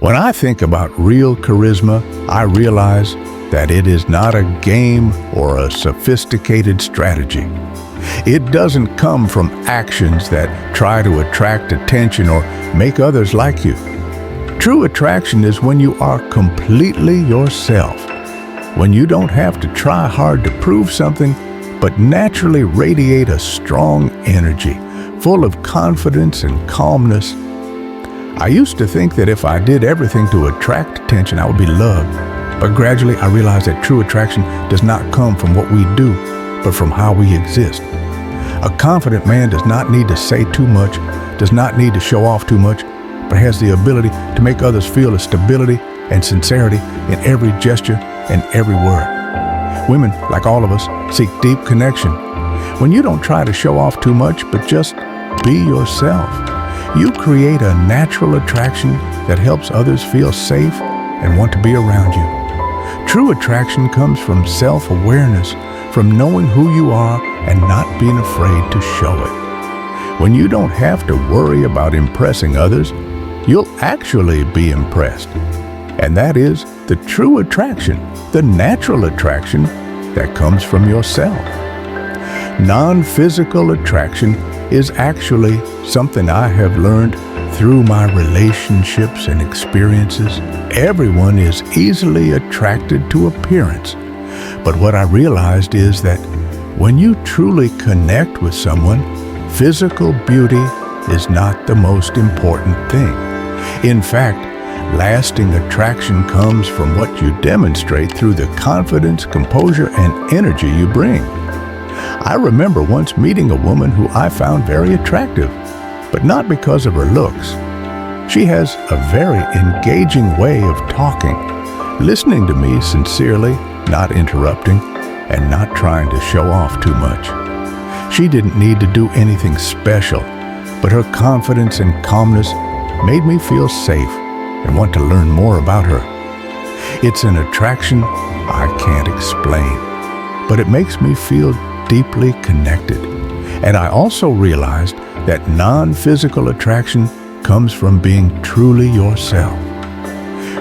When I think about real charisma, I realize that it is not a game or a sophisticated strategy. It doesn't come from actions that try to attract attention or make others like you. True attraction is when you are completely yourself, when you don't have to try hard to prove something, but naturally radiate a strong energy, full of confidence and calmness. I used to think that if I did everything to attract attention, I would be loved. But gradually I realized that true attraction does not come from what we do, but from how we exist. A confident man does not need to say too much, does not need to show off too much, but has the ability to make others feel a stability and sincerity in every gesture and every word. Women, like all of us, seek deep connection. When you don't try to show off too much, but just be yourself, you create a natural attraction that helps others feel safe and want to be around you. True attraction comes from self-awareness, from knowing who you are and not being afraid to show it. When you don't have to worry about impressing others, you'll actually be impressed. And that is the true attraction, the natural attraction that comes from yourself. Non-physical attraction is actually something I have learned through my relationships and experiences. Everyone is easily attracted to appearance. But what I realized is that when you truly connect with someone, physical beauty is not the most important thing. In fact, lasting attraction comes from what you demonstrate through the confidence, composure, and energy you bring. I remember once meeting a woman who I found very attractive, but not because of her looks. She has a very engaging way of talking, listening to me sincerely, not interrupting, and not trying to show off too much. She didn't need to do anything special, but her confidence and calmness made me feel safe and want to learn more about her. It's an attraction I can't explain, but it makes me feel deeply connected. And I also realized that non-physical attraction comes from being truly yourself.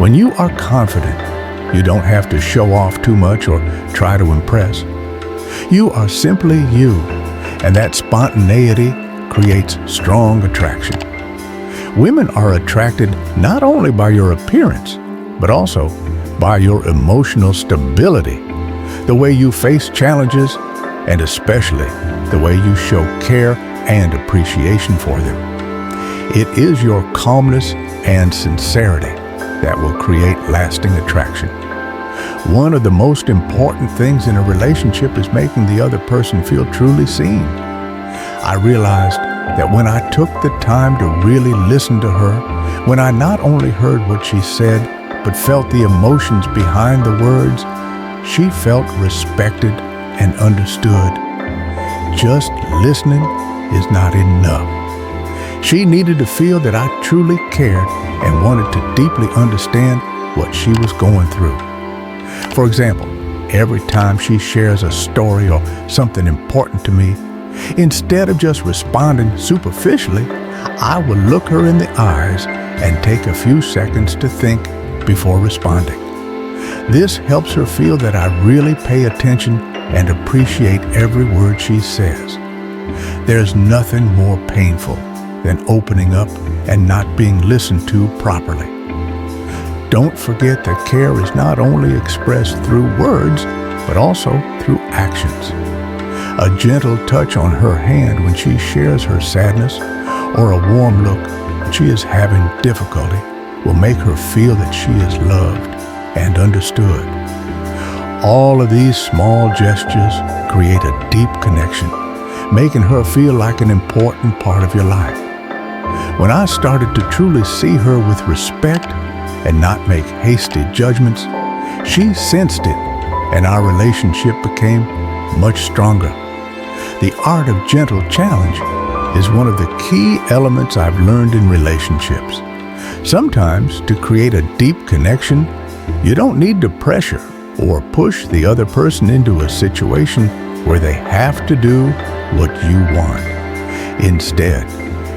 When you are confident, you don't have to show off too much or try to impress. You are simply you, and that spontaneity creates strong attraction. Women are attracted not only by your appearance, but also by your emotional stability, the way you face challenges, and especially the way you show care and appreciation for them. It is your calmness and sincerity that will create lasting attraction. One of the most important things in a relationship is making the other person feel truly seen. I realized that when I took the time to really listen to her, when I not only heard what she said, but felt the emotions behind the words, she felt respected and understood. Just listening is not enough. She needed to feel that I truly cared and wanted to deeply understand what she was going through. For example, every time she shares a story or something important to me, instead of just responding superficially, I will look her in the eyes and take a few seconds to think before responding. This helps her feel that I really pay attention and appreciate every word she says. There's nothing more painful than opening up and not being listened to properly. Don't forget that care is not only expressed through words, but also through actions. A gentle touch on her hand when she shares her sadness, or a warm look when she is having difficulty, will make her feel that she is loved and understood. All of these small gestures create a deep connection, making her feel like an important part of your life. When I started to truly see her with respect and not make hasty judgments, she sensed it, and our relationship became much stronger. The art of gentle challenge is one of the key elements I've learned in relationships. Sometimes, to create a deep connection, you don't need to pressure or push the other person into a situation where they have to do what you want. Instead,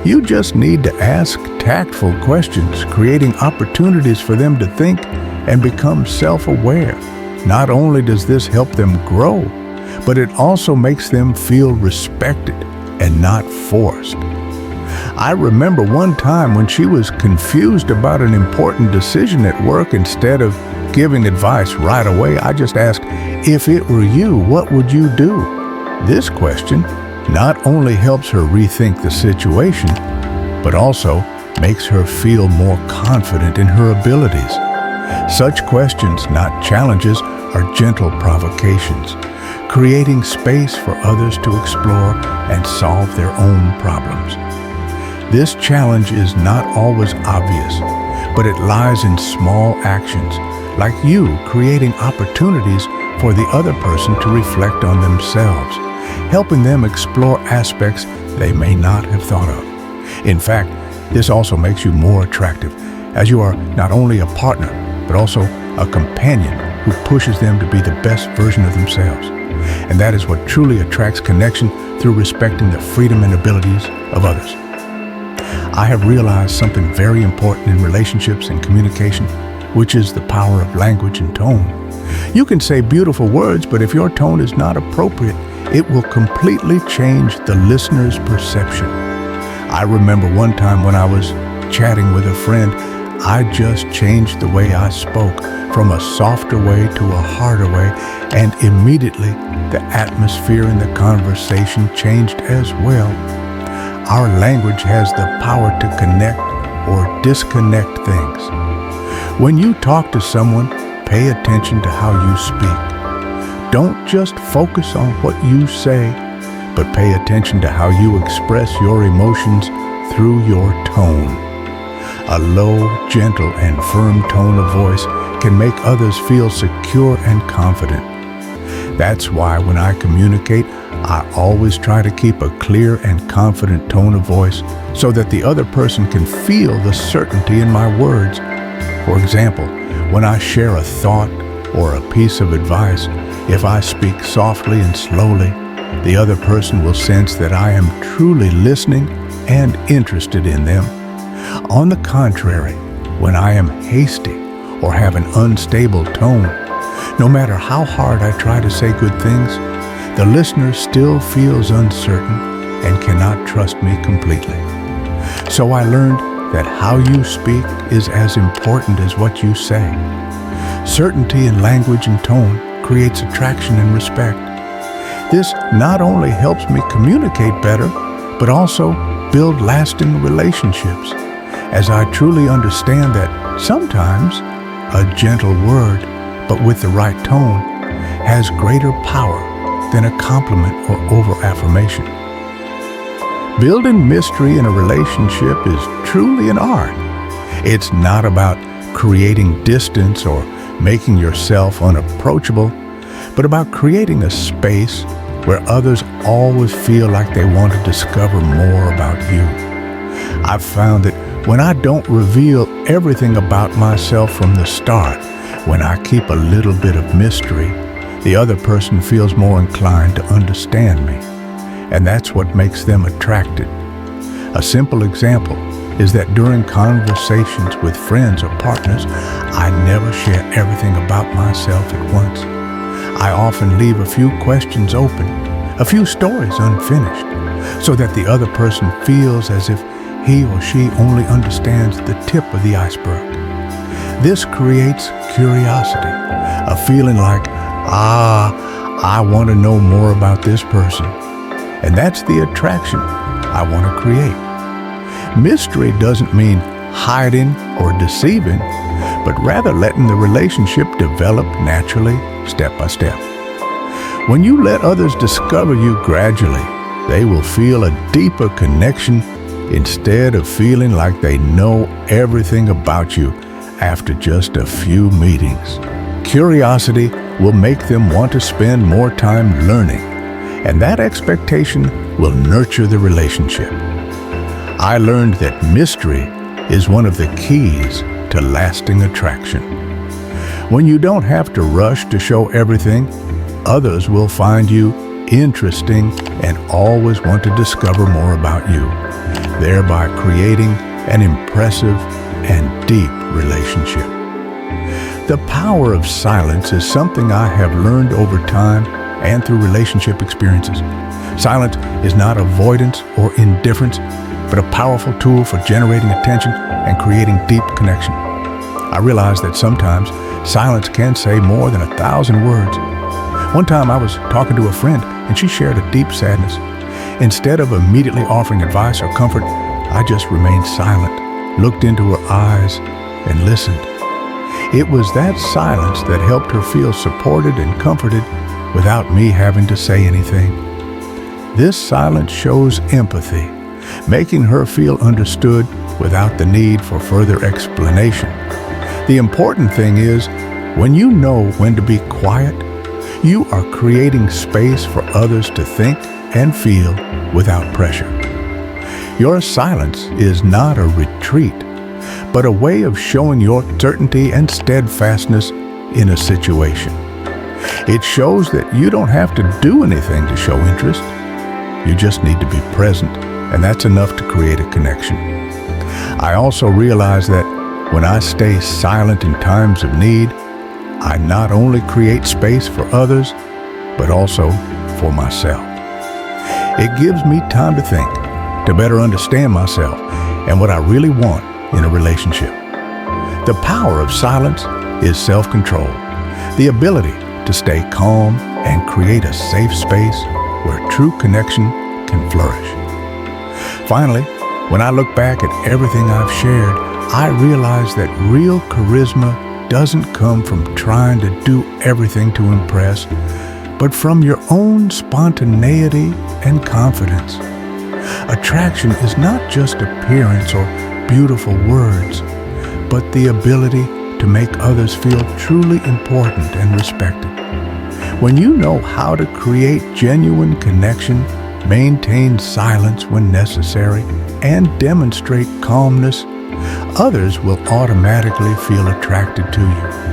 You just need to ask tactful questions, creating opportunities for them to think and become self-aware. Not only does this help them grow, but it also makes them feel respected and not forced. I remember one time when she was confused about an important decision at work. Instead of giving advice right away, I just asked, "If it were you, what would you do?" This question not only helps her rethink the situation, but also makes her feel more confident in her abilities. Such questions, not challenges, are gentle provocations, creating space for others to explore and solve their own problems. This challenge is not always obvious, but it lies in small actions, like you creating opportunities for the other person to reflect on themselves, helping them explore aspects they may not have thought of. In fact, this also makes you more attractive, as you are not only a partner, but also a companion who pushes them to be the best version of themselves. And that is what truly attracts connection, through respecting the freedom and abilities of others. I have realized something very important in relationships and communication, which is the power of language and tone. You can say beautiful words, but if your tone is not appropriate, it will completely change the listener's perception. I remember one time when I was chatting with a friend, I just changed the way I spoke from a softer way to a harder way, and immediately the atmosphere in the conversation changed as well. Our language has the power to connect or disconnect things. When you talk to someone, pay attention to how you speak. Don't just focus on what you say, but pay attention to how you express your emotions through your tone. A low, gentle, and firm tone of voice can make others feel secure and confident. That's why when I communicate, I always try to keep a clear and confident tone of voice so that the other person can feel the certainty in my words. For example, when I share a thought or a piece of advice, if I speak softly and slowly, the other person will sense that I am truly listening and interested in them. On the contrary, when I am hasty or have an unstable tone, no matter how hard I try to say good things, the listener still feels uncertain and cannot trust me completely. So I learned that how you speak is as important as what you say. Certainty in language and tone creates attraction and respect. This not only helps me communicate better, but also build lasting relationships, as I truly understand that sometimes a gentle word, but with the right tone, has greater power than a compliment or over-affirmation. Building mystery in a relationship is truly an art. It's not about creating distance or making yourself unapproachable, but about creating a space where others always feel like they want to discover more about you. I've found that when I don't reveal everything about myself from the start, when I keep a little bit of mystery, the other person feels more inclined to understand me, and that's what makes them attracted. A simple example is that during conversations with friends or partners, I never share everything about myself at once. I often leave a few questions open, a few stories unfinished, so that the other person feels as if he or she only understands the tip of the iceberg. This creates curiosity, a feeling like, I want to know more about this person. And that's the attraction I want to create. Mystery doesn't mean hiding or deceiving, but rather letting the relationship develop naturally, step by step. When you let others discover you gradually, they will feel a deeper connection instead of feeling like they know everything about you after just a few meetings. Curiosity will make them want to spend more time learning, and that expectation will nurture the relationship. I learned that mystery is one of the keys to lasting attraction. When you don't have to rush to show everything, others will find you interesting and always want to discover more about you. thereby creating an impressive and deep relationship. The power of silence is something I have learned over time and through relationship experiences. Silence is not avoidance or indifference, but a powerful tool for generating attention and creating deep connection. I realize that sometimes silence can say more than 1,000 words. One time I was talking to a friend and she shared a deep sadness. Instead of immediately offering advice or comfort, I just remained silent, looked into her eyes, and listened. It was that silence that helped her feel supported and comforted without me having to say anything. This silence shows empathy, making her feel understood without the need for further explanation. The important thing is, when you know when to be quiet, you are creating space for others to think and feel without pressure. Your silence is not a retreat, but a way of showing your certainty and steadfastness in a situation. It shows that you don't have to do anything to show interest. You just need to be present, and that's enough to create a connection. I also realize that when I stay silent in times of need, I not only create space for others, but also for myself. It gives me time to think, to better understand myself and what I really want in a relationship. The power of silence is self-control, the ability to stay calm and create a safe space where true connection can flourish. Finally, when I look back at everything I've shared, I realize that real charisma doesn't come from trying to do everything to impress, but from your own spontaneity and confidence. Attraction is not just appearance or beautiful words, but the ability to make others feel truly important and respected. When you know how to create genuine connection, maintain silence when necessary, and demonstrate calmness, others will automatically feel attracted to you.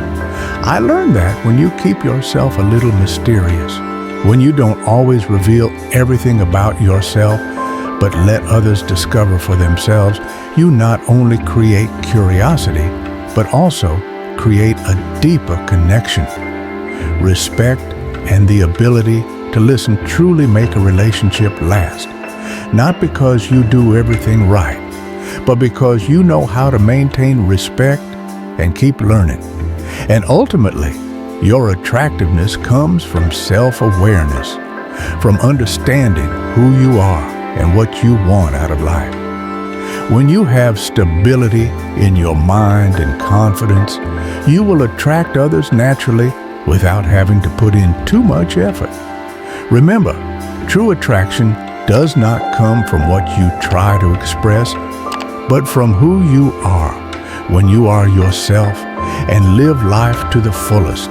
I learned that when you keep yourself a little mysterious, when you don't always reveal everything about yourself, but let others discover for themselves, you not only create curiosity, but also create a deeper connection. Respect and the ability to listen truly make a relationship last, not because you do everything right, but because you know how to maintain respect and keep learning. And ultimately, your attractiveness comes from self-awareness, from understanding who you are and what you want out of life. When you have stability in your mind and confidence, you will attract others naturally without having to put in too much effort. Remember, true attraction does not come from what you try to express, but from who you are when you are yourself and live life to the fullest.